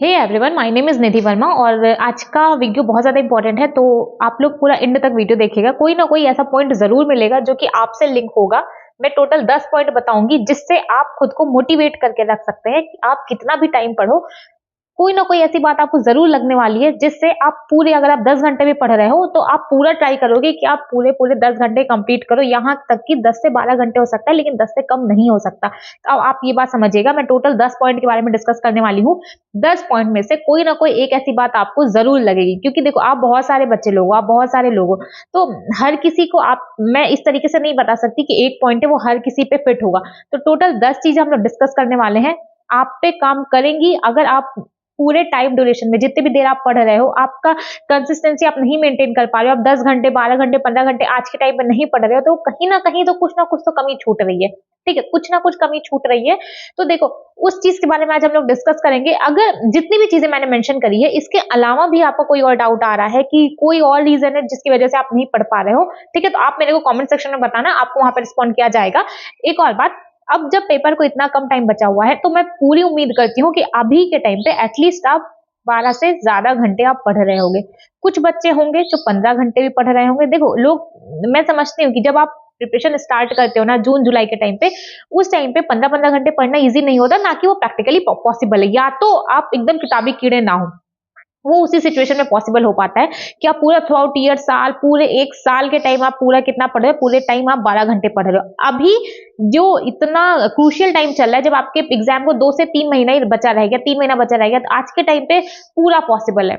Hey everyone, my name is Nidhi Verma और आज का वीडियो बहुत ज़्यादा इंपॉर्टेंट है, तो आप लोग पूरा एंड तक वीडियो देखिएगा। कोई ना कोई ऐसा पॉइंट ज़रूर मिलेगा जो कि आपसे लिंक होगा। मैं टोटल 10 पॉइंट बताऊंगी जिससे आप खुद को मोटिवेट करके रख सकते हैं कि आप कितना भी टाइम पढ़ो, कोई ना कोई ऐसी बात आपको जरूर लगने वाली है जिससे आप पूरे, अगर आप 10 घंटे भी पढ़ रहे हो तो आप पूरा ट्राई करोगे कि आप पूरे पूरे 10 घंटे कंप्लीट करो। यहाँ तक कि 10 से 12 घंटे हो सकता है, लेकिन 10 से कम नहीं हो सकता। तो अब आप ये बात समझिएगा, मैं टोटल 10 पॉइंट के बारे में डिस्कस करने वाली हूँ। 10 पॉइंट में से कोई ना कोई एक ऐसी बात आपको जरूर लगेगी, क्योंकि देखो आप बहुत सारे बच्चे लोग, आप बहुत सारे लोग हो, तो हर किसी को मैं इस तरीके से नहीं बता सकती कि एक पॉइंट है वो हर किसी पे फिट होगा। तो टोटल 10 चीजें हम लोग डिस्कस करने वाले हैं, आप पे काम करेंगी। अगर आप पूरे टाइम ड्यूरेशन में जितनी भी देर आप पढ़ रहे हो, आपका कंसिस्टेंसी आप नहीं मेंटेन कर पा रहे हो, आप 10 घंटे 12 घंटे 15 घंटे आज के टाइम में नहीं पढ़ रहे हो, तो कहीं ना कहीं तो कुछ ना कुछ तो कमी छूट रही है। ठीक है, कुछ ना कुछ कमी छूट रही है। तो देखो, उस चीज के बारे में आज हम लोग डिस्कस करेंगे। अगर जितनी भी चीजें मैंने मेंशन करी है, इसके अलावा भी आपको कोई और डाउट आ रहा है कि कोई और रीजन है जिसकी वजह से आप नहीं पढ़ पा रहे हो, ठीक है, तो आप मेरे को कमेंट सेक्शन में बताना, आपको वहां पर रिस्पॉन्ड किया जाएगा। एक और बात, अब जब पेपर को इतना कम टाइम बचा हुआ है, तो मैं पूरी उम्मीद करती हूँ कि अभी के टाइम पे एटलीस्ट आप 12 से ज्यादा घंटे आप पढ़ रहे होंगे। कुछ बच्चे होंगे जो 15 घंटे भी पढ़ रहे होंगे। देखो लोग, मैं समझती हूँ कि जब आप प्रिपरेशन स्टार्ट करते हो ना जून जुलाई के टाइम पे, उस टाइम पे 15-15 घंटे पढ़ना इजी नहीं होता, ना कि वो प्रैक्टिकली पॉसिबल है। या तो आप एकदम किताबी कीड़े ना हो, वो उसी सिचुएशन में पॉसिबल हो पाता है कि आप पूरा थ्रू आउट ईयर, साल, पूरे एक साल के टाइम आप पूरा कितना पढ़ रहे हो, पूरे टाइम आप 12 घंटे पढ़ रहे हो। अभी जो इतना क्रूशियल टाइम चल रहा है, जब आपके एग्जाम को 2 से 3 महीना ही बचा रहेगा, 3 महीना बचा रहेगा, तो आज के टाइम पे पूरा पॉसिबल है।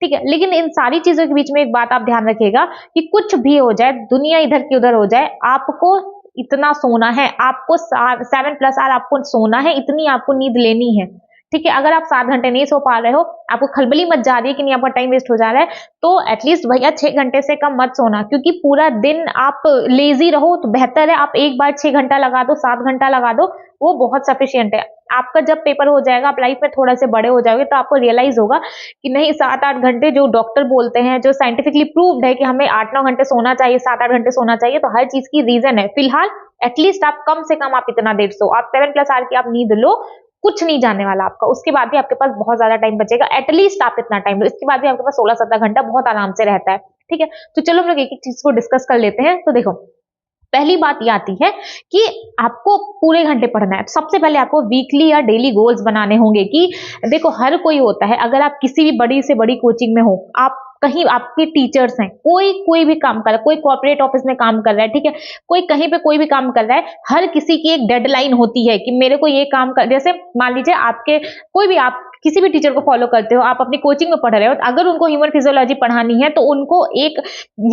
ठीक है, लेकिन इन सारी चीजों के बीच में एक बात आप ध्यान रखिएगा कि कुछ भी हो जाए, दुनिया इधर की उधर हो जाए, आपको इतना सोना है, आपको 7+ आवर आपको सोना है, इतनी आपको नींद लेनी है। ठीक है, अगर आप 7 घंटे नहीं सो पा रहे हो, आपको खलबली मच जा रही है कि नहीं, आपका टाइम वेस्ट हो जा रहा है, तो एटलीस्ट भैया 6 घंटे से कम मत सोना, क्योंकि पूरा दिन आप लेजी रहो तो बेहतर है आप एक बार 6 घंटा लगा दो, 7 घंटा लगा दो, वो बहुत सफिशियंट है। आपका जब पेपर हो जाएगा, आप लाइफ में थोड़ा से बड़े हो जाओगे, तो आपको रियलाइज होगा कि नहीं, 7-8 घंटे जो डॉक्टर बोलते हैं, जो साइंटिफिकली प्रूव्ड है कि हमें 8-9 घंटे सोना चाहिए, 7-8 घंटे सोना चाहिए, तो हर चीज की रीजन है। फिलहाल एटलीस्ट आप कम से कम आप इतना देर सो, आप 7+ आवर की आप नींद लो, कुछ नहीं जाने वाला आपका। उसके बाद भी आपके पास बहुत ज्यादा टाइम बचेगा, एटलीस्ट आप इतना टाइम लो, इसके बाद भी आपके पास 16-17 घंटा बहुत आराम से रहता है। ठीक है, तो चलो हम लोग एक एक चीज को डिस्कस कर लेते हैं। तो देखो, पहली बात ये आती है कि आपको पूरे घंटे पढ़ना है। सबसे पहले आपको वीकली या डेली गोल्स बनाने होंगे कि देखो, हर कोई होता है, अगर आप किसी भी बड़ी से बड़ी कोचिंग में हो, आप कहीं आपके टीचर्स हैं, कोई भी काम कर रहा है, कोई कॉर्पोरेट ऑफिस में काम कर रहा है, ठीक है, कोई कहीं पे कोई भी काम कर रहा है, हर किसी की एक डेडलाइन होती है कि मेरे को ये काम कर, जैसे मान लीजिए आपके कोई भी, आप किसी भी टीचर को फॉलो करते हो, आप अपनी कोचिंग में पढ़ रहे हो, अगर उनको ह्यूमन फिजियोलॉजी पढ़ानी है तो उनको एक,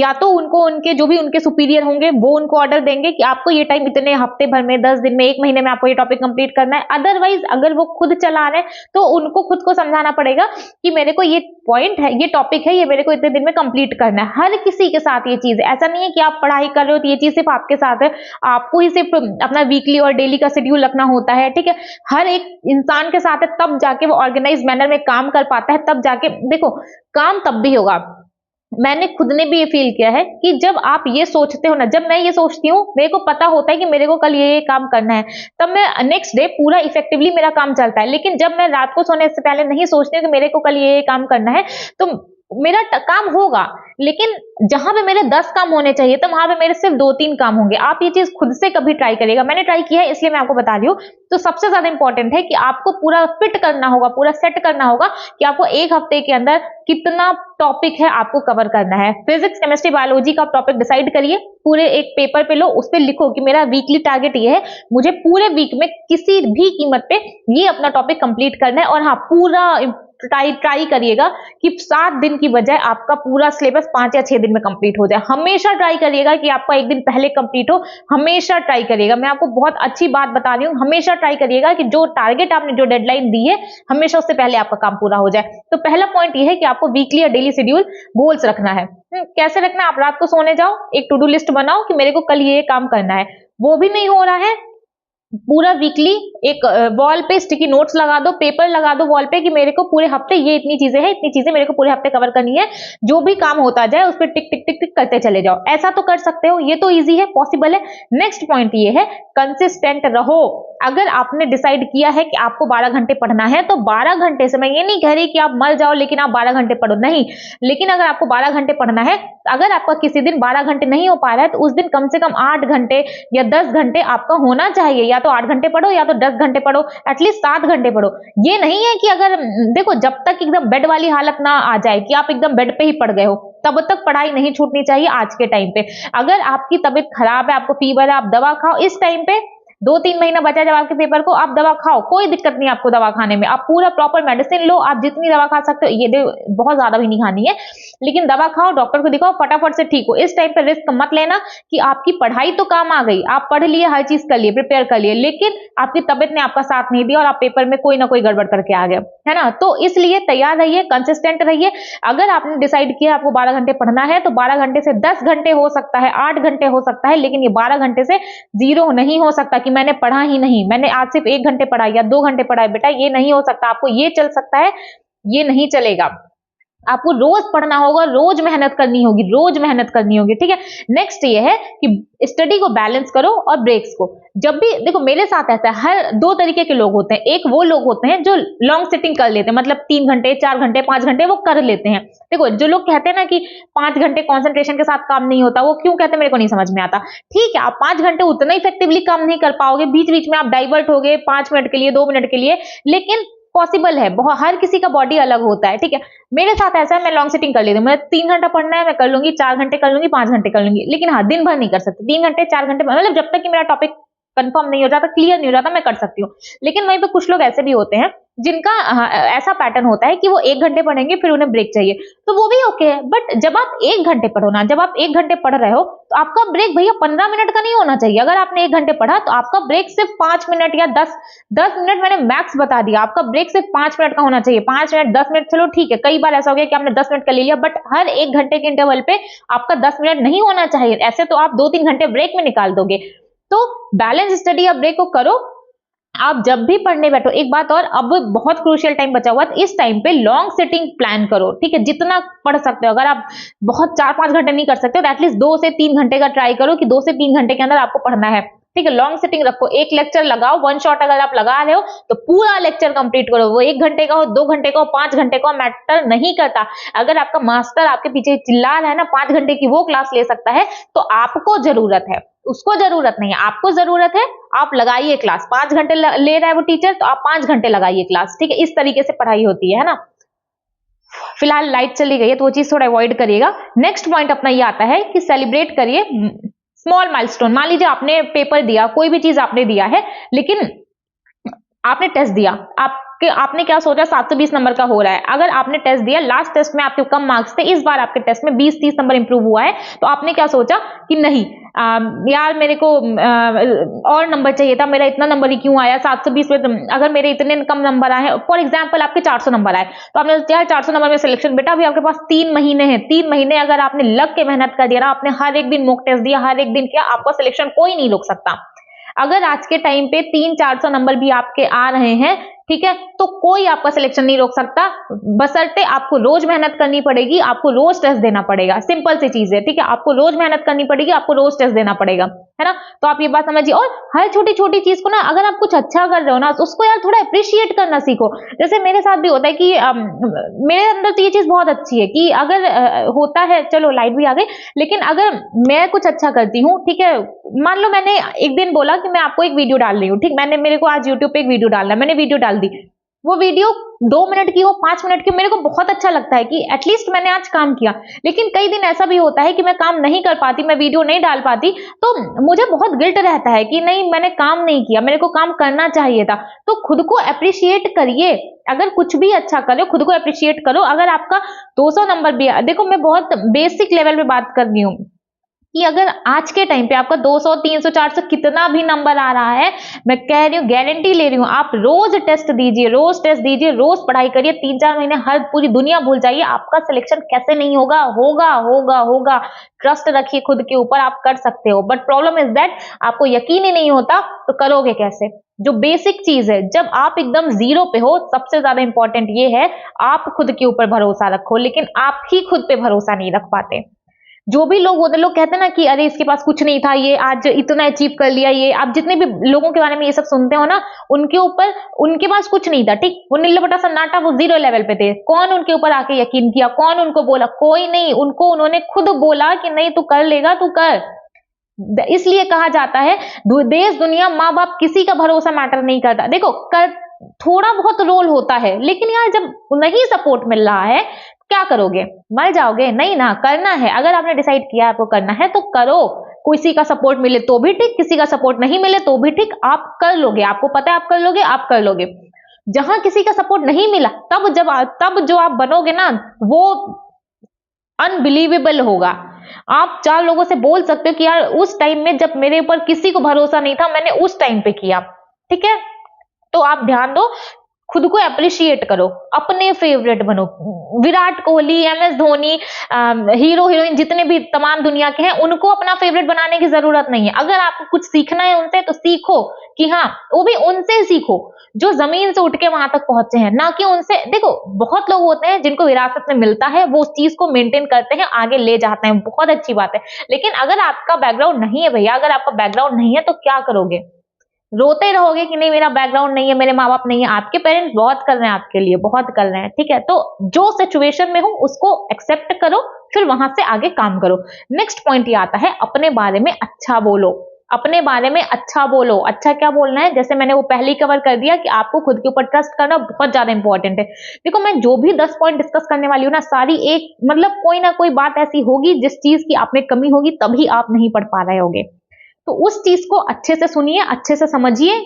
या तो उनको उनके जो भी उनके सुपीरियर होंगे वो उनको ऑर्डर देंगे कि आपको ये टाइम इतने हफ्ते भर में, 10 दिन में, 1 महीने में आपको ये टॉपिक कंप्लीट करना है। अदरवाइज अगर वो खुद चला रहे हैं तो उनको खुद को समझाना पड़ेगा कि मेरे को ये पॉइंट है, ये टॉपिक है, ये मेरे को इतने दिन में कंप्लीट करना है। हर किसी के साथ ये चीज है, ऐसा नहीं है कि आप पढ़ाई कर रहे हो तो ये चीज सिर्फ आपके साथ है, आपको ही सिर्फ अपना वीकली और डेली का शेड्यूल रखना होता है। ठीक है, हर एक इंसान के साथ है, तब जाके वो ऑर्गेनाइज मैनर में काम कर पाता है, तब जाके देखो काम तब भी होगा। मैंने खुद ने भी ये फील किया है कि जब आप ये सोचते हो ना, जब मैं ये सोचती हूँ, मेरे को पता होता है कि मेरे को कल ये काम करना है, तब मैं नेक्स्ट डे पूरा इफेक्टिवली मेरा काम चलता है। लेकिन जब मैं रात को सोने से पहले नहीं सोचती हूँ कि मेरे को कल ये काम करना है, तो मेरा काम होगा, लेकिन जहां पे मेरे 10 काम होने चाहिए तो वहां पे मेरे सिर्फ 2-3 काम होंगे। आप ये चीज खुद से कभी ट्राई करिएगा, मैंने ट्राई किया है इसलिए मैं आपको बता रही हूँ। तो सबसे ज्यादा इंपॉर्टेंट है कि आपको पूरा फिट करना होगा, पूरा सेट करना होगा कि आपको एक हफ्ते के अंदर कितना टॉपिक है आपको कवर करना है। फिजिक्स, केमिस्ट्री, बायोलॉजी का टॉपिक डिसाइड करिए, पूरे एक पेपर पे लो, उस पर लिखो कि मेरा वीकली टारगेट ये है, मुझे पूरे वीक में किसी भी कीमत पे ये अपना टॉपिक कंप्लीट करना है। और हाँ, पूरा ट्राई करिएगा कि 7 दिन की बजाय आपका पूरा सिलेबस 5 या 6 दिन में कंप्लीट हो जाए। हमेशा ट्राई करिएगा कि आपका एक दिन पहले कंप्लीट हो, हमेशा ट्राई करिएगा। मैं आपको बहुत अच्छी बात बता रही हूँ, हमेशा ट्राई करिएगा कि जो टारगेट आपने, जो डेडलाइन दी है, हमेशा उससे पहले आपका काम पूरा हो जाए। तो पहला पॉइंट ये है कि आपको वीकली या डेली शेड्यूल गोल्स रखना है। कैसे रखना है? आप रात को सोने जाओ, एक टू डू लिस्ट बनाओ कि मेरे को कल ये काम करना है। वो भी नहीं हो रहा है, पूरा वीकली एक वॉल पे स्टिकी नोट्स लगा दो, पेपर लगा दो वॉल पे कि मेरे को पूरे हफ्ते ये इतनी चीजें हैं, इतनी चीजें मेरे को पूरे हफ्ते कवर करनी है। जो भी काम होता जाए उस पर टिक टिक टिक टिक करते चले जाओ। ऐसा तो कर सकते हो, ये तो इजी है, पॉसिबल है। नेक्स्ट पॉइंट ये है, कंसिस्टेंट रहो। अगर आपने डिसाइड किया है कि आपको 12 घंटे पढ़ना है तो 12 घंटे से, मैं ये नहीं कह रही कि आप मर जाओ लेकिन आप 12 घंटे पढ़ो, नहीं, लेकिन अगर आपको 12 घंटे पढ़ना है, अगर आपका किसी दिन 12 घंटे नहीं हो पा रहा है तो उस दिन कम से कम 8 घंटे या 10 घंटे आपका होना चाहिए। या तो 8 घंटे पढ़ो या तो 10 घंटे पढ़ो, एटलीस्ट 7 घंटे पढ़ो। ये नहीं है कि अगर देखो जब तक एकदम बेड वाली हालत ना आ जाए कि आप एकदम बेड पे ही पड़ गए हो, तब तक पढ़ाई नहीं छूटनी चाहिए आज के टाइम पे। अगर आपकी तबीयत खराब है, आपको फीवर है, आप दवा खाओ इस टाइम पे, 2-3 महीना बचा है जब आपके पेपर को, आप दवा खाओ, कोई दिक्कत नहीं आपको दवा खाने में, आप पूरा प्रॉपर मेडिसिन लो, आप जितनी दवा खा सकते हो, ये बहुत ज्यादा भी नहीं खानी है, लेकिन दवा खाओ, डॉक्टर को दिखाओ, फटाफट से ठीक हो। इस टाइम पे रिस्क मत लेना कि आपकी पढ़ाई तो काम आ गई, आप पढ़ लिए, हर चीज कर लिए, प्रिपेयर कर लिए, लेकिन आपकी तबीयत ने आपका साथ नहीं दिया और आप पेपर में कोई ना कोई गड़बड़ करके आ गए, है ना। तो इसलिए तैयार रहिए, कंसिस्टेंट रहिए। अगर आपने डिसाइड किया आपको 12 घंटे पढ़ना है तो 12 घंटे से 10 घंटे हो सकता है, 8 घंटे हो सकता है, लेकिन ये 12 घंटे से 0 नहीं हो सकता कि मैंने पढ़ा ही नहीं, मैंने आज सिर्फ 1 घंटे पढ़ा या 2 घंटे पढ़ा है। बेटा ये नहीं हो सकता, आपको ये चल सकता है, ये नहीं चलेगा। आपको रोज पढ़ना होगा, रोज मेहनत करनी होगी, रोज मेहनत करनी होगी, ठीक है। नेक्स्ट ये है कि स्टडी को बैलेंस करो और ब्रेक्स को। जब भी देखो मेरे साथ ऐसा है, हर 2 तरीके के लोग होते हैं। एक वो लोग होते हैं जो लॉन्ग सिटिंग कर लेते हैं, मतलब 3 घंटे 4 घंटे 5 घंटे वो कर लेते हैं। देखो जो लोग कहते हैं ना कि 5 घंटे कंसंट्रेशन के साथ काम नहीं होता, वो क्यों कहते हैं मेरे को नहीं समझ में आता। ठीक है, आप 5 घंटे उतना इफेक्टिवली काम नहीं कर पाओगे, बीच बीच में आप डाइवर्ट हो गए 5 मिनट के लिए, 2 मिनट के लिए, लेकिन पॉसिबल है। बहुत, हर किसी का बॉडी अलग होता है, ठीक है। मेरे साथ ऐसा है, मैं लॉन्ग सिटिंग कर लेती हूँ, मैं 3 घंटा पढ़ना है मैं कर लूंगी, 4 घंटे कर लूंगी, 5 घंटे कर लूंगी, लेकिन हाँ दिन भर नहीं कर सकती। 3 घंटे 4 घंटे मतलब जब तक कि मेरा टॉपिक कंफर्म नहीं हो जाता, क्लियर नहीं हो जाता, मैं कर सकती हूँ। लेकिन वहीं पे कुछ लोग ऐसे भी होते हैं जिनका ऐसा पैटर्न होता है कि वो 1 घंटे पढ़ेंगे फिर उन्हें ब्रेक चाहिए, तो वो भी ओके है। बट जब आप 1 घंटे पढ़ो ना, जब आप 1 घंटे पढ़ रहे हो तो आपका ब्रेक भैया 15 मिनट का नहीं होना चाहिए। अगर आपने 1 घंटे पढ़ा तो आपका ब्रेक सिर्फ 5 मिनट या 10 मिनट, मैंने मैक्स बता दिया, आपका ब्रेक सिर्फ 5 मिनट का होना चाहिए। 5 मिनट 10 मिनट चलो ठीक है, कई बार ऐसा हो गया कि आपने 10 मिनट का ले लिया, बट हर 1 घंटे के इंटरवल पे आपका 10 मिनट नहीं होना चाहिए। ऐसे तो आप 2-3 घंटे ब्रेक में निकाल दोगे। तो बैलेंस स्टडी या ब्रेक को करो। आप जब भी पढ़ने बैठो, एक बात और, अब बहुत क्रूशियल टाइम बचा हुआ है, इस टाइम पे लॉन्ग सिटिंग प्लान करो, ठीक है। जितना पढ़ सकते हो, अगर आप बहुत 4-5 घंटे नहीं कर सकते तो एटलीस्ट 2 से 3 घंटे का ट्राई करो कि 2 से 3 घंटे के अंदर आपको पढ़ना है, ठीक है। लॉन्ग सिटिंग रखो, एक लेक्चर लगाओ, वन शॉट अगर आप लगा रहे हो तो पूरा लेक्चर कंप्लीट करो। वो 1 घंटे का हो, 2 घंटे का हो, 5 घंटे का हो, मैटर नहीं करता। अगर आपका मास्टर आपके पीछे चिल्ला रहा है ना 5 घंटे की वो क्लास ले सकता है, तो आपको जरूरत है, उसको जरूरत नहीं है। आपको जरूरत है, आप लगाइए क्लास। 5 घंटे ले रहा है वो टीचर, तो आप 5 घंटे लगाइए क्लास, ठीक है। इस तरीके से पढ़ाई होती है ना। फिलहाल लाइट चली गई है तो वो चीज थोड़ा अवॉइड करिएगा। नेक्स्ट पॉइंट अपना ये आता है कि सेलिब्रेट करिए स्मॉल माइलस्टोन। मान लीजिए आपने पेपर दिया, कोई भी चीज आपने दिया है, लेकिन आपने टेस्ट दिया, आपने क्या सोचा 720 नंबर का हो रहा है। अगर आपने टेस्ट दिया, लास्ट टेस्ट में आपके कम मार्क्स थे, इस बार आपके टेस्ट में 20-30 नंबर इंप्रूव हुआ है, तो आपने क्या सोचा कि नहीं यार मेरे को और नंबर चाहिए था, मेरा इतना नंबर ही क्यों आया 720 में, अगर मेरे इतने कम नंबर आए, फॉर एग्जाम्पल आपके 400 नंबर आए, तो आपने सोचा 400 नंबर में सिलेक्शन। बेटा अभी आपके पास 3 महीने हैं, 3 महीने अगर आपने लग के मेहनत कर दिया ना, आपने हर एक दिन मॉक टेस्ट दिया, हर एक दिन किया, आपका सिलेक्शन कोई नहीं रोक सकता। अगर आज के टाइम पे 300-400 नंबर भी आपके आ रहे हैं, ठीक है, तो कोई आपका सिलेक्शन नहीं रोक सकता, बशर्ते आपको रोज मेहनत करनी पड़ेगी, आपको रोज टेस्ट देना पड़ेगा। सिंपल सी चीज है, ठीक है, आपको रोज मेहनत करनी पड़ेगी, आपको रोज टेस्ट देना पड़ेगा, है ना। तो आप ये बात समझिए। और हर छोटी छोटी चीज को ना, अगर आप कुछ अच्छा कर रहे हो ना, तो उसको यार थोड़ा अप्रिशिएट करना सीखो। जैसे मेरे साथ भी होता है कि मेरे अंदर तो ये चीज बहुत अच्छी है कि अगर होता है, चलो लाइट भी आ गई, लेकिन अगर मैं कुछ अच्छा करती हूँ, ठीक है, मान लो मैंने एक दिन बोला कि मैं आपको एक वीडियो डाल रही हूँ, ठीक, मेरे को आज यूट्यूब पे एक वीडियो डालना है, मैंने वीडियो डाल दी, वो वीडियो 2 मिनट की हो, 5 मिनट की, मेरे को बहुत अच्छा लगता है कि एटलीस्ट मैंने आज काम किया। लेकिन कई दिन ऐसा भी होता है कि मैं काम नहीं कर पाती, मैं वीडियो नहीं डाल पाती, तो मुझे बहुत गिल्ट रहता है कि नहीं मैंने काम नहीं किया, मेरे को काम करना चाहिए था। तो खुद को अप्रिशिएट करिए, अगर कुछ भी अच्छा करो खुद को अप्रिशिएट करो। अगर आपका 200 नंबर भी, देखो मैं बहुत बेसिक लेवल पे बात कर रही हूँ कि अगर आज के टाइम पे आपका 200, 300, 400 कितना भी नंबर आ रहा है, मैं कह रही हूँ, गारंटी ले रही हूँ, आप रोज टेस्ट दीजिए, रोज टेस्ट दीजिए, रोज पढ़ाई करिए, 3-4 महीने हर पूरी दुनिया भूल जाइए, आपका सिलेक्शन कैसे नहीं होगा, होगा होगा होगा। ट्रस्ट रखिए खुद के ऊपर, आप कर सकते हो। बट प्रॉब्लम इज दैट आपको यकीन ही नहीं होता, तो करोगे कैसे। जो बेसिक चीज है, जब आप एकदम जीरो पे हो, सबसे ज्यादा इंपॉर्टेंट ये है आप खुद के ऊपर भरोसा रखो, लेकिन आप ही खुद पे भरोसा नहीं रख पाते। जो भी लोग होते, लोग कहते हैं ना कि अरे इसके पास कुछ नहीं था, ये आज इतना अचीव कर लिया, ये आप जितने भी लोगों के बारे में ये सब सुनते हो ना, उनके ऊपर, उनके पास कुछ नहीं था, ठीक, वो नीला बटा सन्नाटा, वो 0 लेवल पे थे। कौन उनके ऊपर आके यकीन किया, कौन उनको बोला? कोई नहीं, उनको उन्होंने खुद बोला कि नहीं तू कर लेगा, तू कर। इसलिए कहा जाता है देश दुनिया माँ बाप किसी का भरोसा मैटर नहीं करता। देखो कर थोड़ा बहुत रोल होता है, लेकिन यार जब नहीं सपोर्ट मिल रहा है क्या करोगे? मर जाओगे? नहीं ना, करना है। अगर आपने डिसाइड किया आपको करना है तो करो। किसी का सपोर्ट मिले तो भी ठीक, किसी का सपोर्ट नहीं मिले तो भी ठीक, आप कर लोगे। आपको पता है आप कर लोगे, आप कर लोगे। जहां किसी का सपोर्ट नहीं मिला, तब जो आप बनोगे ना, वो अनबिलीवेबल होगा। आप 4 लोगों से बोल सकते हो कि यार उस टाइम में जब मेरे ऊपर किसी को भरोसा नहीं था, मैंने उस टाइम पे किया। ठीक है, तो आप ध्यान दो, खुद को अप्रिशिएट करो, अपने फेवरेट बनो। Virat Kohli, MS Dhoni, hero heroine जितने भी तमाम दुनिया के हैं, उनको अपना फेवरेट बनाने की जरूरत नहीं है। अगर आपको कुछ सीखना है उनसे तो सीखो, कि हाँ वो भी उनसे सीखो जो जमीन से उठ के वहां तक पहुंचे हैं, ना कि उनसे। देखो बहुत लोग होते हैं जिनको विरासत में मिलता है, वो उस चीज को मेंटेन करते हैं, आगे ले जाते हैं, बहुत अच्छी बात है। लेकिन अगर आपका बैकग्राउंड नहीं है भैया, अगर आपका बैकग्राउंड नहीं है तो क्या करोगे? रोते रहोगे कि नहीं मेरा बैकग्राउंड नहीं है, मेरे माँ बाप नहीं है। आपके पेरेंट्स बहुत कर रहे हैं आपके लिए, बहुत कर रहे हैं, ठीक है। तो जो सिचुएशन में हो उसको एक्सेप्ट करो, फिर वहां से आगे काम करो। नेक्स्ट पॉइंट ये आता है, अपने बारे में अच्छा बोलो। अपने बारे में अच्छा बोलो। अच्छा क्या बोलना है? जैसे मैंने वो पहले ही कवर कर दिया कि आपको खुद के ऊपर ट्रस्ट करना बहुत ज्यादा इंपॉर्टेंट है। देखो मैं जो भी 10 पॉइंट डिस्कस करने वाली हूँ ना, सारी एक मतलब कोई ना कोई बात ऐसी होगी जिस चीज की आप में कमी होगी, तभी आप नहीं पढ़ पा रहे होगे। तो उस चीज को अच्छे से सुनिए, अच्छे से समझिए।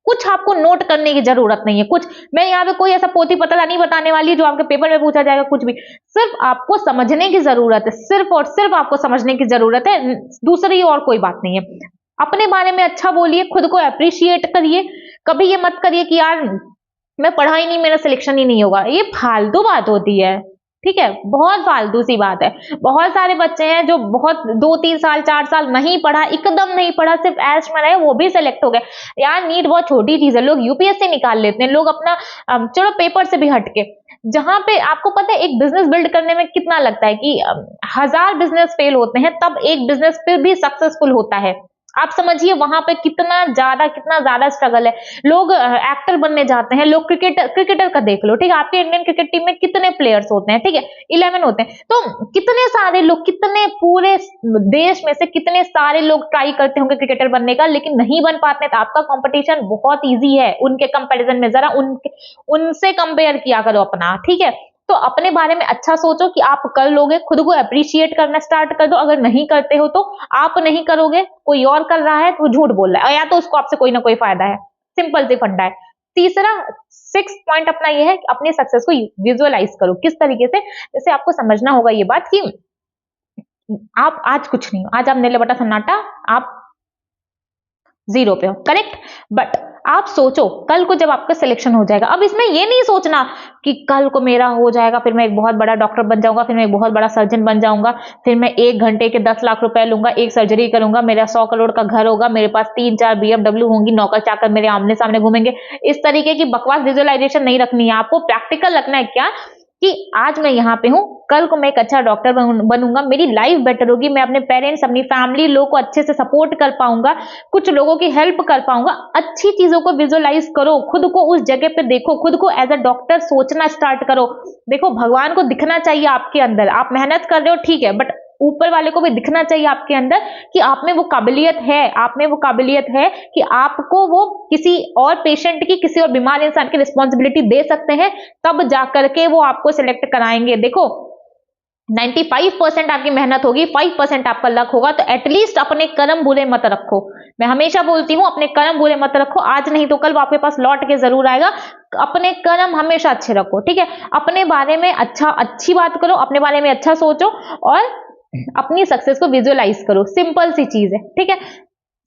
कुछ आपको नोट करने की जरूरत नहीं है। कुछ मैं यहाँ पे कोई ऐसा पोथी पतला नहीं बताने वाली जो आपके पेपर में पूछा जाएगा, कुछ भी। सिर्फ आपको समझने की जरूरत है, सिर्फ और सिर्फ आपको समझने की जरूरत है, दूसरी और कोई बात नहीं है। अपने बारे में अच्छा बोलिए, खुद को अप्रिशिएट करिए। कभी ये मत करिए कि यार मैं पढ़ा ही नहीं, मेरा सिलेक्शन ही नहीं होगा। ये फालतू बात होती है, ठीक है, बहुत फालतू सी बात है। बहुत सारे बच्चे हैं जो बहुत 2-3 साल 4 साल नहीं पढ़ा, एकदम नहीं पढ़ा, सिर्फ ऐश में रहे, वो भी सिलेक्ट हो गए। यार नीट बहुत छोटी चीज है, लोग UPSC निकाल लेते हैं, लोग अपना चलो पेपर से भी हटके, जहां पे आपको पता है एक बिजनेस बिल्ड करने में कितना लगता है कि 1000 बिजनेस फेल होते हैं तब एक बिजनेस फिर भी सक्सेसफुल होता है। आप समझिए वहां पे कितना ज्यादा स्ट्रगल है। लोग एक्टर बनने जाते हैं, लोग क्रिकेटर का देख लो, ठीक है, आपके इंडियन क्रिकेट टीम में कितने प्लेयर्स होते हैं, ठीक है, 11 होते हैं। तो कितने सारे लोग, कितने पूरे देश में से कितने सारे लोग ट्राई करते होंगे क्रिकेटर बनने का, लेकिन नहीं बन पाते। तो आपका कंपटीशन बहुत ईजी है उनके कंपैरिजन में, जरा उनसे कंपेयर किया करो अपना, ठीक है। तो अपने बारे में अच्छा सोचो कि आप कर लोगे, खुद को अप्रिशिएट करना स्टार्ट कर दो। अगर नहीं करते हो तो आप नहीं करोगे, कोई और कर रहा है तो झूठ बोल रहा है, या तो उसको आपसे कोई ना कोई फायदा है। सिंपल सी फंडा है। तीसरा 6th पॉइंट अपना ये है कि अपने सक्सेस को विजुअलाइज करो। किस तरीके से? जैसे आपको समझना होगा ये बात कि आप आज कुछ नहीं हो, आज आप नीले बटा सन्नाटा, आप 0 पे हो, करेक्ट। बट आप सोचो कल को जब आपका सिलेक्शन हो जाएगा, अब इसमें ये नहीं सोचना कि कल को मेरा हो जाएगा, फिर मैं एक बहुत बड़ा डॉक्टर बन जाऊंगा, फिर मैं एक बहुत बड़ा सर्जन बन जाऊंगा, फिर मैं 1 घंटे के 10 लाख रुपए लूंगा, एक सर्जरी करूंगा, मेरा 100 करोड़ का घर होगा, मेरे पास 3-4 BMW होंगी, नौकर चाकर मेरे आमने सामने घूमेंगे। इस तरीके की बकवास विजुअलाइजेशन नहीं रखनी है आपको। प्रैक्टिकल रखना है क्या कि आज मैं यहाँ पे हूँ, कल को मैं एक अच्छा डॉक्टर बनूंगा, मेरी लाइफ बेटर होगी, मैं अपने पेरेंट्स, अपनी फैमिली लोग को अच्छे से सपोर्ट कर पाऊंगा, कुछ लोगों की हेल्प कर पाऊंगा। अच्छी चीजों को विजुअलाइज करो, खुद को उस जगह पे देखो, खुद को एज अ डॉक्टर सोचना स्टार्ट करो। देखो भगवान को दिखना चाहिए आपके अंदर। आप मेहनत कर रहे हो ठीक है, बट ऊपर वाले को भी दिखना चाहिए आपके अंदर कि आप में वो काबिलियत है, आप में वो काबिलियत है कि आपको वो किसी और पेशेंट की, किसी और बीमार इंसान की रिस्पॉन्सिबिलिटी दे सकते हैं, तब जाकर के वो आपको सिलेक्ट कराएंगे। देखो 95% आपकी मेहनत होगी, 5% आपका लक होगा। तो एटलीस्ट अपने कर्म बुरे मत रखो। मैं हमेशा बोलती हूँ अपने कर्म बुरे मत रखो, आज नहीं तो कल वो आपके पास लौट के जरूर आएगा। अपने कर्म हमेशा अच्छे रखो, ठीक है। अपने बारे में अच्छी बात करो, अपने बारे में अच्छा सोचो और अपनी सक्सेस को विजुअलाइज करो। सिंपल सी चीज है, ठीक है।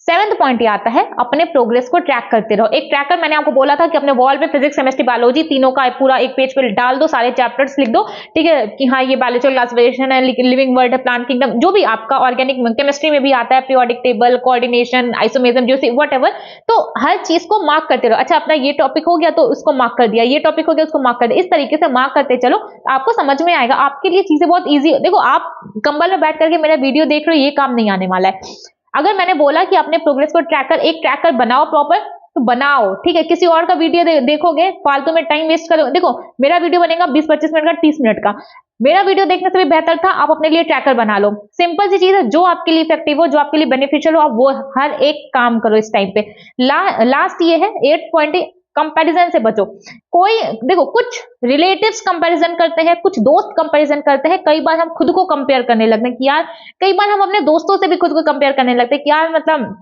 7वां पॉइंट ये आता है, अपने प्रोग्रेस को ट्रैक करते रहो। एक ट्रैकर मैंने आपको बोला था कि अपने वॉल पे फिजिक्स, केमिस्ट्री, बायोलॉजी तीनों का पूरा एक पेज पे डाल दो, सारे चैप्टर्स लिख दो, ठीक है, कि हाँ ये बायोलॉजिकल क्लासिफिकेशन है, लिविंग वर्ल्ड है, प्लांट किंगडम, जो भी आपका ऑर्गेनिक केमिस्ट्री में भी आता है, पीरियोडिक टेबल, कोऑर्डिनेशन, आइसोमेरिज्म, जो व्हाटएवर, तो हर चीज को मार्क करते रहो। अच्छा, अपना ये टॉपिक हो गया तो उसको मार्क कर दिया, ये टॉपिक हो गया उसको मार्क कर दिया, इस तरीके से मार्क करते चलो, आपको समझ में आएगा। आपके लिए चीजें बहुत ईजी। देखो, आप कंबल में बैठ करके मेरा वीडियो देख रहे हो, ये काम नहीं आने वाला है। अगर मैंने बोला कि अपने प्रोग्रेस को एक ट्रैकर बनाओ प्रॉपर, तो बनाओ, ठीक है। किसी और का वीडियो देखोगे, फालतू में टाइम वेस्ट करोगे। देखो, मेरा वीडियो बनेगा 20-25 मिनट का, 30 मिनट का, मेरा वीडियो देखने से भी बेहतर था आप अपने लिए ट्रैकर बना लो। सिंपल सी चीज है, जो आपके लिए इफेक्टिव हो, जो आपके लिए बेनिफिशियल हो, आप वो हर एक काम करो इस टाइम पे। लास्ट ये है 8 पॉइंट, कंपैरिजन से बचो। कोई देखो, कुछ रिलेटिव्स कंपैरिजन करते हैं, कुछ दोस्त कंपैरिजन करते हैं, कई बार हम खुद को कंपेयर करने लगते हैं कि यार, कई बार हम अपने दोस्तों से भी खुद को कंपेयर करने लगते हैं कि यार मतलब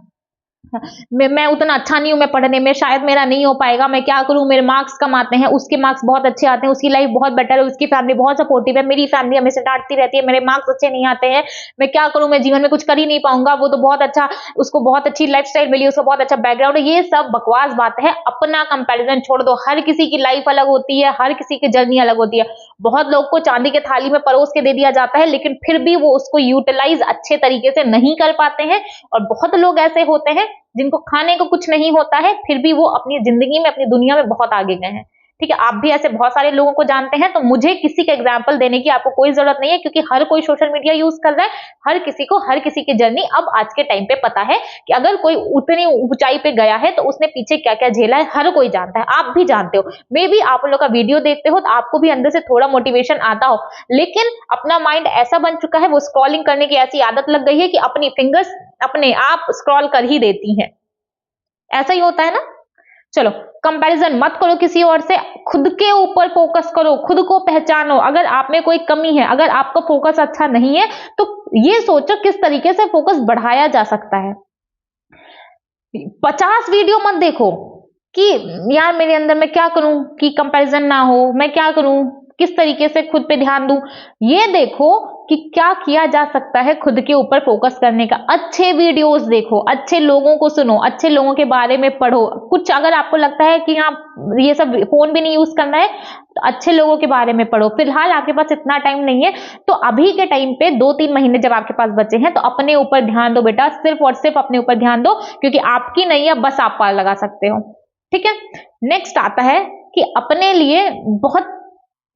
मैं उतना अच्छा नहीं हूं, मैं पढ़ने में शायद मेरा नहीं हो पाएगा, मैं क्या करूं, मेरे मार्क्स कम आते हैं, उसके मार्क्स बहुत अच्छे आते हैं, उसकी लाइफ बहुत बेटर है, उसकी फैमिली बहुत सपोर्टिव है, मेरी फैमिली हमेशा डांटती रहती है, मेरे मार्क्स अच्छे नहीं आते हैं, मैं क्या करूं, मैं जीवन में कुछ कर ही नहीं पाऊंगा, वो तो बहुत अच्छा, उसको बहुत अच्छी लाइफस्टाइल मिली, उसको बहुत अच्छा बैकग्राउंड है। ये सब बकवास बात है। अपना कंपैरिजन छोड़ दो। हर किसी की लाइफ अलग होती है, हर किसी की जर्नी अलग होती है। बहुत लोग को चांदी के थाली में परोस के दे दिया जाता है, लेकिन फिर भी वो उसको यूटिलाइज अच्छे तरीके से नहीं कर पाते हैं। और बहुत लोग ऐसे होते हैं जिनको खाने को कुछ नहीं होता है, फिर भी वो अपनी जिंदगी में, अपनी दुनिया में बहुत आगे गए हैं, ठीक है। आप भी ऐसे बहुत सारे लोगों को जानते हैं, तो मुझे किसी का एग्जाम्पल देने की आपको कोई जरूरत नहीं है, क्योंकि हर कोई सोशल मीडिया यूज कर रहा है। हर किसी को हर किसी की जर्नी अब आज के टाइम पे पता है कि अगर कोई उतनी ऊंचाई पे गया है तो उसने पीछे क्या क्या झेला है, हर कोई जानता है। आप भी जानते हो, मे बी आप लोग का वीडियो देखते हो तो आपको भी अंदर से थोड़ा मोटिवेशन आता हो, लेकिन अपना माइंड ऐसा बन चुका है, वो स्क्रॉलिंग करने की ऐसी आदत लग गई है कि अपनी फिंगर्स अपने आप स्क्रॉल कर ही देती हैं। ऐसा ही होता है ना। चलो, कंपैरिजन मत करो किसी और से, खुद के ऊपर फोकस करो, खुद को पहचानो। अगर आप में कोई कमी है, अगर आपका फोकस अच्छा नहीं है, तो ये सोचो किस तरीके से फोकस बढ़ाया जा सकता है। 50 वीडियो मत देखो कि यार मेरे अंदर मैं क्या करूं कि कंपैरिजन ना हो, मैं क्या करूं, किस तरीके से खुद पे ध्यान दूं। ये देखो कि क्या किया जा सकता है खुद के ऊपर फोकस करने का। अच्छे वीडियोस देखो, अच्छे लोगों को सुनो, अच्छे लोगों के बारे में पढ़ो। कुछ अगर आपको लगता है कि आप ये सब फोन भी नहीं यूज करना है, तो अच्छे लोगों के बारे में पढ़ो। फिलहाल आपके पास इतना टाइम नहीं है, तो अभी के टाइम पे 2-3 महीने जब आपके पास बचे हैं, तो अपने ऊपर ध्यान दो बेटा, सिर्फ और सिर्फ अपने ऊपर ध्यान दो, क्योंकि आपकी नहीं है, बस आप पार लगा सकते हो, ठीक है। नेक्स्ट आता है कि अपने लिए बहुत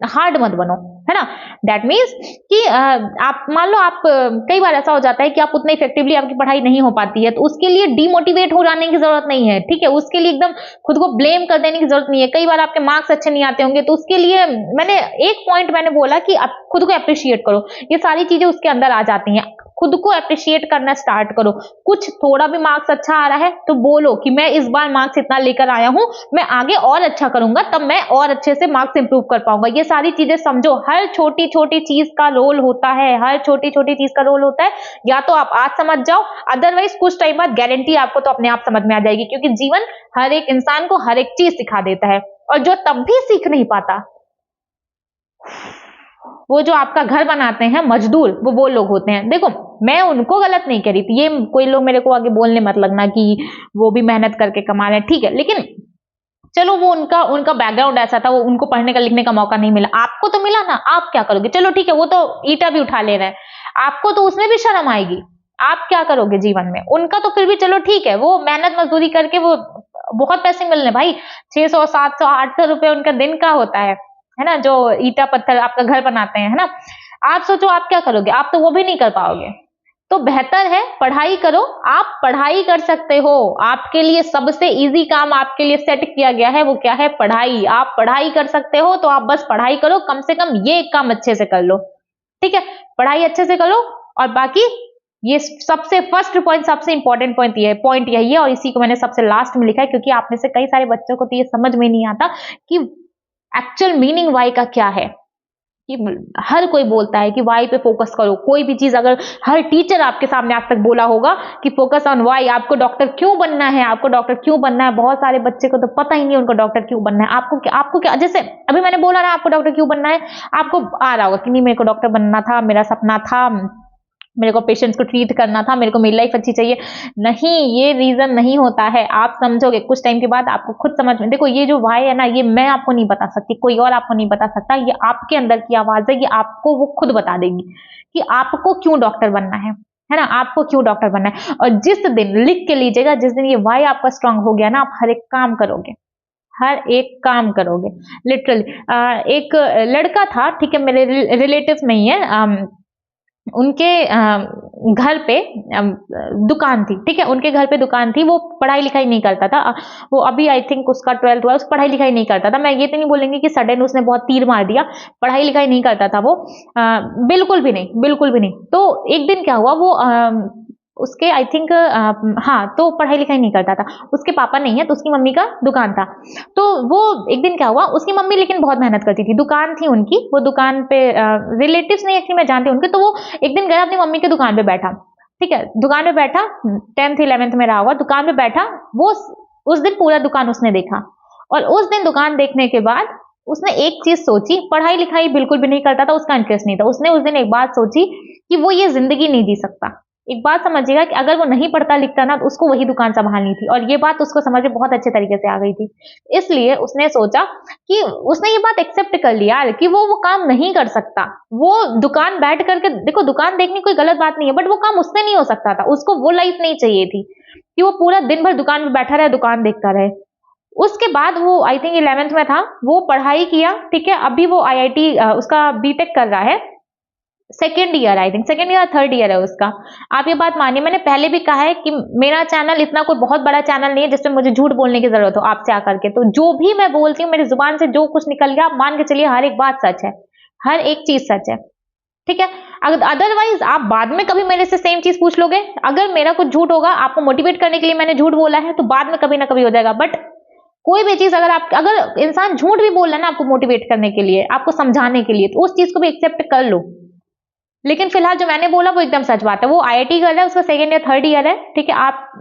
हार्ड मत बनो, है ना। दैट मीन्स कि आप मान लो, आप कई बार ऐसा हो जाता है कि आप उतना इफेक्टिवली आपकी पढ़ाई नहीं हो पाती है, तो उसके लिए डिमोटिवेट हो जाने की जरूरत नहीं है, ठीक है। उसके लिए एकदम खुद को ब्लेम कर देने की जरूरत नहीं है। कई बार आपके मार्क्स अच्छे नहीं आते होंगे, तो उसके लिए मैंने एक पॉइंट मैंने बोला कि आप खुद को अप्रिशिएट करो। ये सारी चीजें उसके अंदर आ जाती हैं। खुद को अप्रिशिएट करना स्टार्ट करो। कुछ थोड़ा भी मार्क्स अच्छा आ रहा है तो बोलो कि मैं इस बार मार्क्स इतना लेकर आया हूं, मैं आगे और अच्छा करूंगा, तब मैं और अच्छे से मार्क्स इंप्रूव कर पाऊंगा। ये सारी चीजें समझो। हर छोटी छोटी चीज का रोल होता है, हर छोटी छोटी चीज का रोल होता है। या तो आप आज समझ जाओ, अदरवाइज कुछ टाइम बाद गारंटी आपको तो अपने आप समझ में आ जाएगी, क्योंकि जीवन हर एक इंसान को हर एक चीज सिखा देता है। और जो तब भी सीख नहीं पाता, वो जो आपका घर बनाते हैं मजदूर, वो लोग होते हैं। देखो, मैं उनको गलत नहीं कह रही थी, ये कोई लोग मेरे को आगे बोलने मत लगना कि वो भी मेहनत करके कमा रहे हैं, ठीक है। लेकिन चलो, वो उनका बैकग्राउंड ऐसा था, वो उनको पढ़ने का लिखने का मौका नहीं मिला। आपको तो मिला ना, आप क्या करोगे? चलो ठीक है, वो तो ईटा भी उठा ले रहे हैं, आपको तो उसमें भी शर्म आएगी। आप क्या करोगे जीवन में? उनका तो फिर भी चलो ठीक है, वो मेहनत मजदूरी करके वो बहुत पैसे मिल रहे भाई, 600, 700, 800 रुपए उनका दिन का होता है ना, जो ईटा पत्थर आपका घर बनाते हैं, है ना। आप सोचो आप क्या करोगे? आप तो वो भी नहीं कर पाओगे। तो बेहतर है पढ़ाई करो। आप पढ़ाई कर सकते हो, आपके लिए सबसे इजी काम आपके लिए सेट किया गया है, वो क्या है? पढ़ाई। आप पढ़ाई कर सकते हो, तो आप बस पढ़ाई करो। कम से कम ये एक काम अच्छे से कर लो, ठीक है। पढ़ाई अच्छे से करो, और बाकी ये सबसे फर्स्ट पॉइंट, सबसे इंपॉर्टेंट पॉइंट यही है, और इसी को मैंने सबसे लास्ट में लिखा है, क्योंकि आप में से कई सारे बच्चों को तो ये समझ में नहीं आता कि एक्चुअल मीनिंग वाई का क्या है। कि हर कोई बोलता है कि वाई पे फोकस करो, कोई भी चीज, अगर हर टीचर आपके सामने आज तक बोला होगा कि फोकस ऑन वाई, आपको डॉक्टर क्यों बनना है, आपको डॉक्टर क्यों बनना है। बहुत सारे बच्चे को तो पता ही नहीं उनको डॉक्टर क्यों बनना है। आपको क्या, जैसे अभी मैंने बोला ना, आपको डॉक्टर क्यों बनना है, आपको आ रहा होगा कि नहीं, मेरे को डॉक्टर बनना था, मेरा सपना था, मेरे को पेशेंट्स को ट्रीट करना था, मेरे को मेरी लाइफ अच्छी चाहिए। नहीं, ये रीजन नहीं होता है। आप समझोगे कुछ टाइम के बाद, आपको खुद समझ में, देखो ये जो वाई है ना, ये मैं आपको नहीं बता सकती, कोई और आपको नहीं बता सकता, ये आपके अंदर की आवाज है, ये आपको वो खुद बता देगी कि आपको क्यों डॉक्टर बनना है ना, आपको क्यों डॉक्टर बनना है। और जिस दिन, लिख के लीजिएगा, जिस दिन ये वाई आपका स्ट्रांग हो गया ना, आप हर एक काम करोगे, हर एक काम करोगे लिटरली। एक लड़का था, ठीक है, मेरे रिलेटिव्स में ही है, उनके घर पे दुकान थी, ठीक है, उनके घर पे दुकान थी, वो पढ़ाई लिखाई नहीं करता था, वो अभी आई थिंक उसका 12th हुआ, उसको पढ़ाई लिखाई नहीं करता था। मैं ये तो नहीं बोलेंगे कि सडन उसने बहुत तीर मार दिया, पढ़ाई लिखाई नहीं करता था वो, बिल्कुल भी नहीं, बिल्कुल भी नहीं। तो एक दिन क्या हुआ, वो उसके आई थिंक हाँ, तो पढ़ाई लिखाई नहीं करता था, उसके पापा नहीं है तो उसकी मम्मी का दुकान था। तो वो एक दिन क्या हुआ, उसकी मम्मी लेकिन बहुत मेहनत करती थी, दुकान थी उनकी, वो दुकान पे रिलेटिव्स नहीं एक्चुअली मैं जानती हूँ उनके, तो वो एक दिन गया अपनी मम्मी के दुकान पे बैठा, ठीक है, दुकान पे बैठा, 10th 11th में रहा होगा, दुकान पे बैठा वो, उस दिन पूरा दुकान उसने देखा। और उस दिन दुकान देखने के बाद उसने एक चीज सोची, पढ़ाई लिखाई बिल्कुल भी नहीं करता था, उसका इंटरेस्ट नहीं था, उसने उस दिन एक बात सोची कि वो ये जिंदगी नहीं जी सकता। एक बात समझिएगा कि अगर वो नहीं पढ़ता लिखता ना, तो उसको वही दुकान संभालनी थी, और ये बात उसको समझ में बहुत अच्छे तरीके से आ गई थी। इसलिए उसने सोचा कि उसने ये बात एक्सेप्ट कर लिया कि वो काम नहीं कर सकता, वो दुकान बैठ करके, देखो दुकान देखनी कोई गलत बात नहीं है, बट वो काम उससे नहीं हो सकता था, उसको वो लाइफ नहीं चाहिए थी कि वो पूरा दिन भर दुकान पे बैठा रहे, दुकान देखता रहे। उसके बाद वो आई थिंक 11th में था, वो पढ़ाई किया, ठीक है, अभी वो IIT उसका बीटेक कर रहा है, second year, I think second year third year है उसका। आप ये बात मानिए, मैंने पहले भी कहा है कि मेरा चैनल इतना कोई बहुत बड़ा चैनल नहीं है जिसमें मुझे झूठ बोलने की जरूरत हो आपसे आकर के, तो जो भी मैं बोलती हूँ, मेरी जुबान से जो कुछ निकल गया, आप मान के चलिए हर एक बात सच है, हर एक चीज सच है, ठीक है। अदरवाइज आप बाद में कभी मेरे से सेम चीज पूछ लोगे, अगर मेरा कुछ झूठ होगा, आपको मोटिवेट करने के लिए मैंने झूठ बोला है, तो बाद में कभी ना कभी हो जाएगा। बट कोई भी चीज अगर इंसान झूठ भी बोल रहा है ना आपको मोटिवेट करने के लिए, आपको समझाने के लिए, तो उस चीज को भी एक्सेप्ट कर लो। लेकिन फिलहाल जो मैंने बोला वो एकदम सच बात है, वो IIT कर रहा है, उसका सेकेंड ईयर थर्ड ईयर है, ठीक है। आप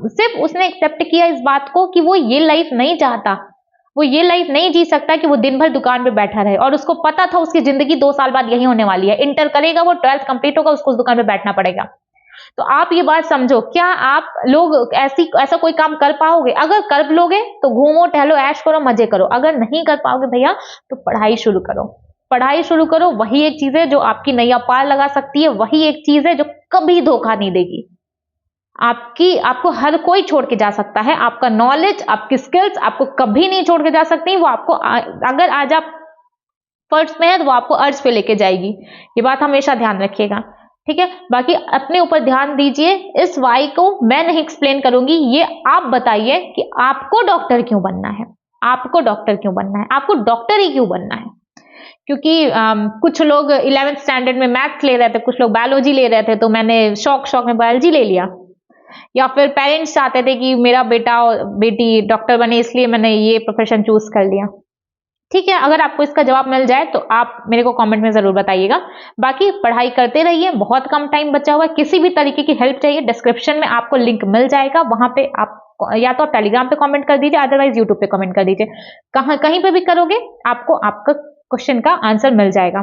सिर्फ उसने एक्सेप्ट किया इस बात को कि वो ये लाइफ नहीं चाहता, वो ये लाइफ नहीं जी सकता कि वो दिन भर दुकान पे बैठा रहे, और उसको पता था उसकी जिंदगी 2 साल बाद यही होने वाली है, इंटर करेगा वो, 12th कंप्लीट होगा, उसको उस दुकान पे बैठना पड़ेगा। तो आप ये बात समझो, क्या आप लोग ऐसा कोई काम कर पाओगे? अगर कर लोगे तो घूमो टहलो ऐश करो मजे करो, अगर नहीं कर पाओगे भैया तो पढ़ाई शुरू करो, पढ़ाई शुरू करो। वही एक चीज है जो आपकी नैया पार लगा सकती है, वही एक चीज है जो कभी धोखा नहीं देगी। आपको हर कोई छोड़ के जा सकता है, आपका नॉलेज, आपकी स्किल्स आपको कभी नहीं छोड़ के जा सकती। वो आपको अगर आज आप फर्स्ट में है तो वो आपको अर्ज पे लेके जाएगी, ये बात हमेशा ध्यान रखिएगा, ठीक है। बाकी अपने ऊपर ध्यान दीजिए, इस वाई को मैं नहीं एक्सप्लेन करूंगी, ये आप बताइए कि आपको डॉक्टर क्यों बनना है, आपको डॉक्टर क्यों बनना है, आपको डॉक्टर ही क्यों बनना है। क्योंकि कुछ लोग 11th स्टैंडर्ड में मैथ्स ले रहे थे, कुछ लोग बायोलॉजी ले रहे थे, तो मैंने शौक में बायोलॉजी ले लिया। या फिर पेरेंट्स चाहते थे कि मेरा बेटा और बेटी डॉक्टर बने, इसलिए मैंने ये प्रोफेशन चूज कर लिया। ठीक है, अगर आपको इसका जवाब मिल जाए तो आप मेरे को कमेंट में जरूर बताइएगा। बाकी पढ़ाई करते रहिए, बहुत कम टाइम बचा हुआ है, किसी भी तरीके की हेल्प चाहिए डिस्क्रिप्शन में आपको लिंक मिल जाएगा, वहां पे आप या तो आप टेलीग्राम पे कमेंट कर दीजिए, अदरवाइज यूट्यूब पे कमेंट कर दीजिए, कहीं पे भी करोगे आपको आपका क्वेश्चन का आंसर मिल जाएगा,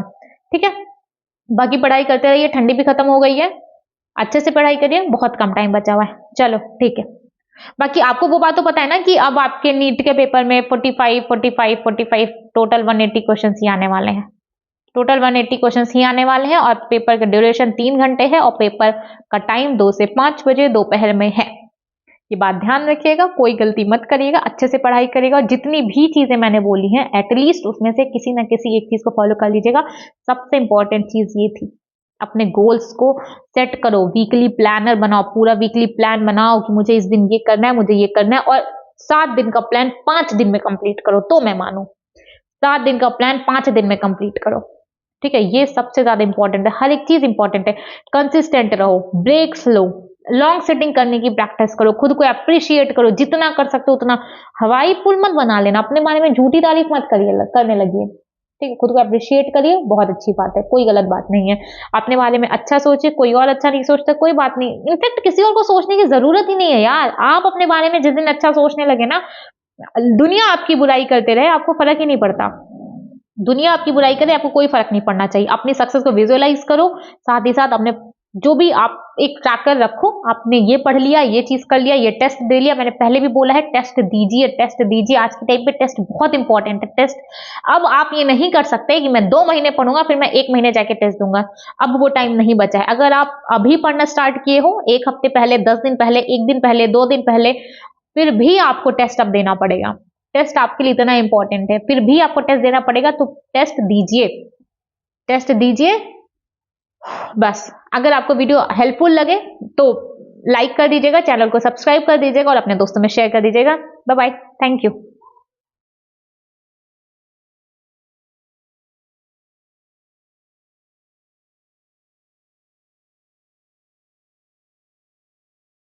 ठीक है। बाकी पढ़ाई करते रहिए, ठंडी भी खत्म हो गई है, अच्छे से पढ़ाई करिए, बहुत कम टाइम बचा हुआ है। चलो ठीक है, बाकी आपको वो बात तो पता है ना कि अब आपके नीट के पेपर में 45 टोटल 180 क्वेश्चन ही आने वाले हैं, टोटल 180 क्वेश्चन ही आने वाले हैं, और पेपर का ड्यूरेशन 3 घंटे है, और पेपर का टाइम 2 से 5 बजे दोपहर में है। ये बात ध्यान रखिएगा, कोई गलती मत करिएगा, अच्छे से पढ़ाई करिएगा, और जितनी भी चीजें मैंने बोली हैं एटलीस्ट उसमें से किसी ना किसी एक चीज को फॉलो कर लीजिएगा। सबसे इंपॉर्टेंट चीज ये थी, अपने गोल्स को सेट करो, वीकली प्लानर बनाओ, पूरा वीकली प्लान बनाओ कि मुझे इस दिन ये करना है, मुझे ये करना है, और 7 दिन का प्लान 5 दिन में कंप्लीट करो तो मैं मानूं। 7 दिन का प्लान 5 दिन में कंप्लीट करो, ठीक है। ये सबसे ज्यादा इंपॉर्टेंट है, हर एक चीज इंपॉर्टेंट है। कंसिस्टेंट रहो, ब्रेक्स लो, लॉन्ग सिटिंग करने की प्रैक्टिस करो, खुद को अप्रिशिएट करो, जितना कर सकते हो उतना। हवाई पुल मत बना लेना, अपने बारे में झूठी तारीफ मत करने लगिए, ठीक है। खुद को अप्रिशिएट करिए, बहुत अच्छी बात है, कोई गलत बात नहीं है। अपने बारे में अच्छा सोचिए, कोई और अच्छा नहीं सोचता कोई बात नहीं, इनफैक्ट किसी और को सोचने की जरूरत ही नहीं है यार। आप अपने बारे में जिस दिन अच्छा सोचने लगे ना, दुनिया आपकी बुराई करते रहे, आपको फर्क ही नहीं पड़ता। दुनिया आपकी बुराई करे, आपको कोई फर्क नहीं पड़ना चाहिए। अपनी सक्सेस को विजुअलाइज करो, साथ ही साथ अपने जो भी आप एक ट्रैकर रखो, आपने ये पढ़ लिया, ये चीज कर लिया, ये टेस्ट दे लिया। मैंने पहले भी बोला है टेस्ट दीजिए, टेस्ट दीजिए। आज के टाइम पे टेस्ट बहुत इंपॉर्टेंट है। टेस्ट अब आप ये नहीं कर सकते कि मैं 2 महीने पढ़ूंगा फिर मैं 1 महीने जाके टेस्ट दूंगा। अब वो टाइम नहीं बचा है। अगर आप अभी पढ़ना स्टार्ट किए हो, 1 हफ्ते पहले, 10 दिन पहले, 1 दिन पहले, 2 दिन पहले, फिर भी आपको टेस्ट अब देना पड़ेगा। टेस्ट आपके लिए इतना इंपॉर्टेंट है, फिर भी आपको टेस्ट देना पड़ेगा, तो टेस्ट दीजिए, टेस्ट दीजिए। बस अगर आपको वीडियो हेल्पफुल लगे तो लाइक कर दीजिएगा, चैनल को सब्सक्राइब कर दीजिएगा और अपने दोस्तों में शेयर कर दीजिएगा। Bye bye, thank you.